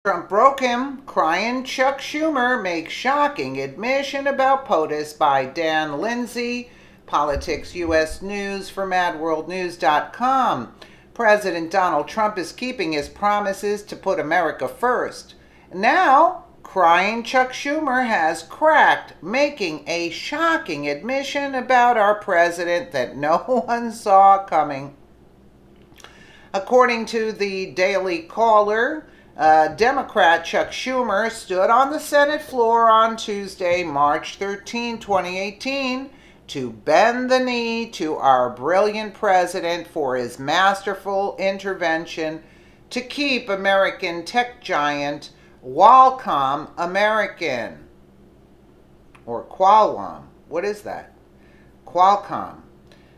Trump broke him. Crying Chuck Schumer makes shocking admission about Potus by Dan Lindsay. Politics US News for MadWorldNews.com. President Donald Trump is keeping his promises to put America first. Now, crying Chuck Schumer has cracked, making a shocking admission about our president that no one saw coming. According to the Daily Caller, Democrat Chuck Schumer stood on the Senate floor on Tuesday, March 13, 2018, to bend the knee to our brilliant president for his masterful intervention to keep American tech giant Qualcomm American. Or Qualcomm. What is that? Qualcomm.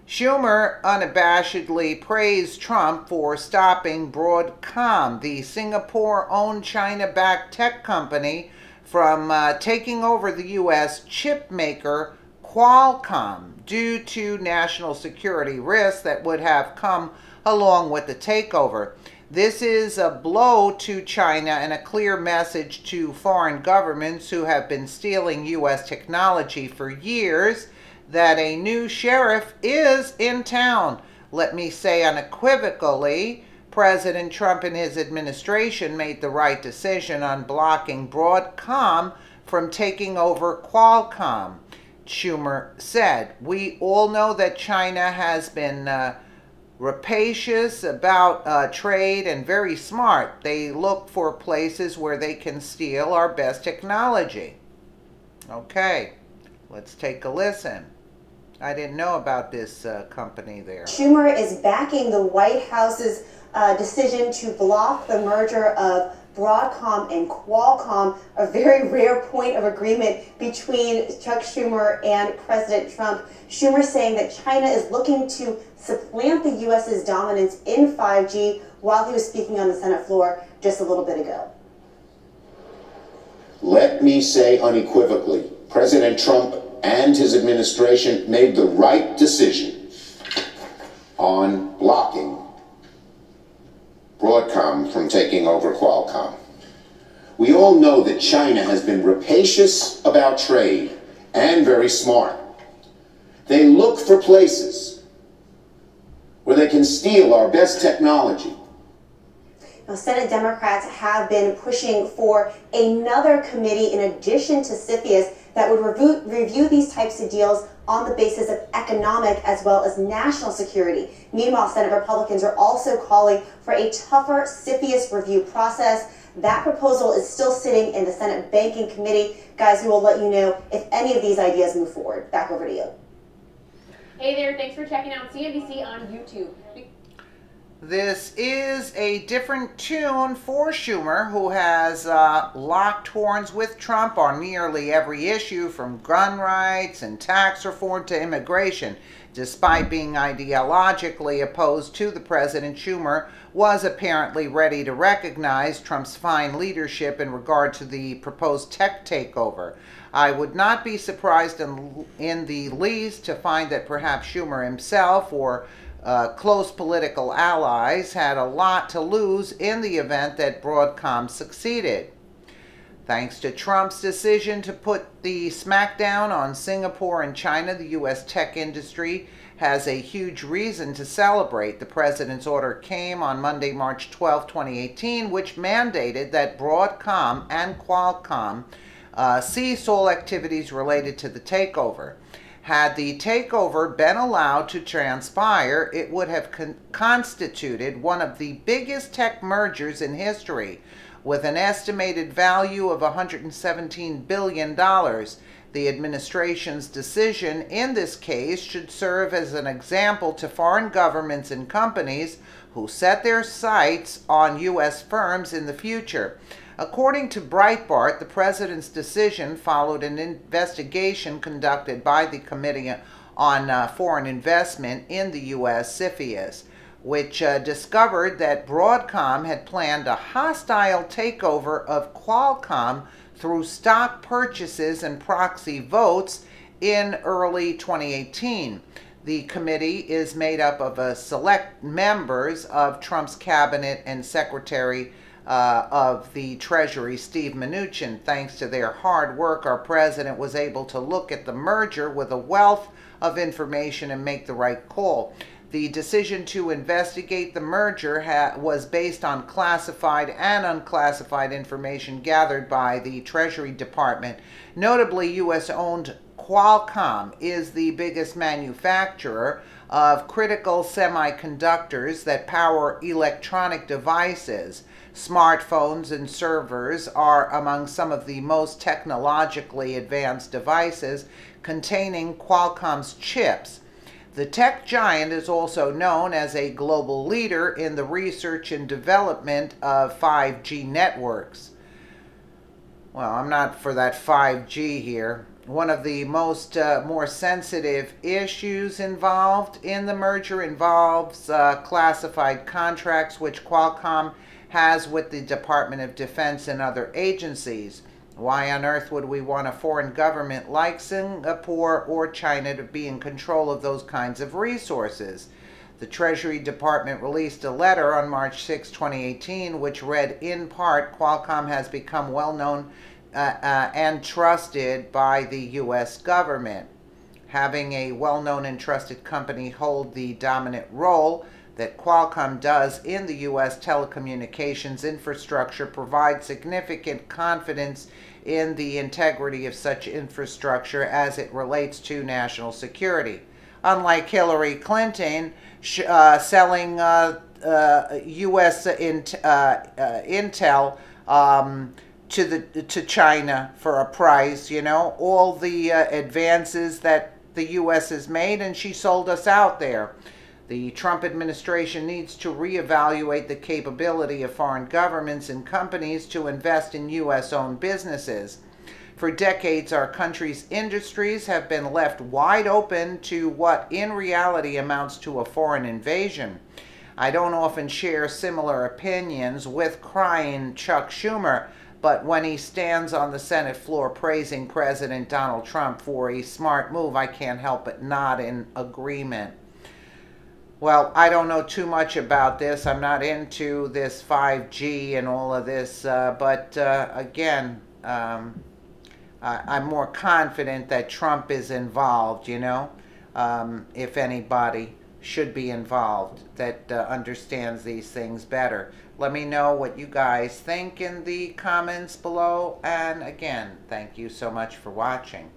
Schumer unabashedly praised Trump for stopping Broadcom, the Singapore-owned China-backed tech company, from taking over the U.S. chip maker Qualcomm due to national security risks that would have come along with the takeover. This is a blow to China and a clear message to foreign governments who have been stealing U.S. technology for years that a new sheriff is in town. Let me say unequivocally, President Trump and his administration made the right decision on blocking Broadcom from taking over Qualcomm, Schumer said. We all know that China has been rapacious about trade and very smart. They look for places where they can steal our best technology. Okay, let's take a listen. I didn't know about this company there. Schumer is backing the White House's decision to block the merger of Broadcom and Qualcomm, a very rare point of agreement between Chuck Schumer and President Trump. Schumer saying that China is looking to supplant the U.S.'s dominance in 5G while he was speaking on the Senate floor just a little bit ago. Let me say unequivocally, President Trump and his administration made the right decision on blocking Broadcom from taking over Qualcomm. We all know that China has been rapacious about trade and very smart. They look for places where they can steal our best technology. Now, Senate Democrats have been pushing for another committee in addition to CFIUS that would review these types of deals on the basis of economic as well as national security. Meanwhile, Senate Republicans are also calling for a tougher CFIUS review process. That proposal is still sitting in the Senate Banking Committee. Guys, we will let you know if any of these ideas move forward. Back over to you. Hey there, thanks for checking out CNBC on YouTube. This is a different tune for Schumer, who has locked horns with Trump on nearly every issue, from gun rights and tax reform to immigration. Despite being ideologically opposed to the president, Schumer was apparently ready to recognize Trump's fine leadership in regard to the proposed tech takeover. I would not be surprised in the least to find that perhaps Schumer himself or close political allies had a lot to lose in the event that Broadcom succeeded. Thanks to Trump's decision to put the smackdown on Singapore and China, the U.S. tech industry has a huge reason to celebrate. The president's order came on Monday, March 12, 2018, which mandated that Broadcom and Qualcomm cease all activities related to the takeover. Had the takeover been allowed to transpire, it would have constituted one of the biggest tech mergers in history, with an estimated value of $117 billion. The administration's decision in this case should serve as an example to foreign governments and companies who set their sights on U.S. firms in the future. According to Breitbart, the president's decision followed an investigation conducted by the Committee on Foreign Investment in the U.S., CFIUS, which discovered that Broadcom had planned a hostile takeover of Qualcomm through stock purchases and proxy votes in early 2018. The committee is made up of select members of Trump's cabinet and Secretary of the Treasury, Steve Mnuchin. Thanks to their hard work, our president was able to look at the merger with a wealth of information and make the right call. The decision to investigate the merger was based on classified and unclassified information gathered by the Treasury Department. Notably, U.S.-owned Qualcomm is the biggest manufacturer of critical semiconductors that power electronic devices. Smartphones and servers are among some of the most technologically advanced devices containing Qualcomm's chips. The tech giant is also known as a global leader in the research and development of 5G networks. Well, I'm not for that 5G here. One of the more sensitive issues involved in the merger involves classified contracts which Qualcomm has with the Department of Defense and other agencies. Why on earth would we want a foreign government like Singapore or China to be in control of those kinds of resources? The Treasury Department released a letter on March 6, 2018, which read in part, Qualcomm has become well known and trusted by the U.S. government. Having a well-known and trusted company hold the dominant role that Qualcomm does in the U.S. telecommunications infrastructure provides significant confidence in the integrity of such infrastructure as it relates to national security. Unlike Hillary Clinton selling U.S. intel to China for a price, all the advances that the U.S. has made, and she sold us out there. The Trump administration needs to reevaluate the capability of foreign governments and companies to invest in U.S.-owned businesses. For decades, our country's industries have been left wide open to what in reality amounts to a foreign invasion. I don't often share similar opinions with crying Chuck Schumer, but when he stands on the Senate floor praising President Donald Trump for a smart move, I can't help but nod in agreement. Well, I don't know too much about this. I'm not into this 5G and all of this, but again, I'm more confident that Trump is involved, if anybody should be involved that understands these things better. Let me know what you guys think in the comments below, and again, thank you so much for watching.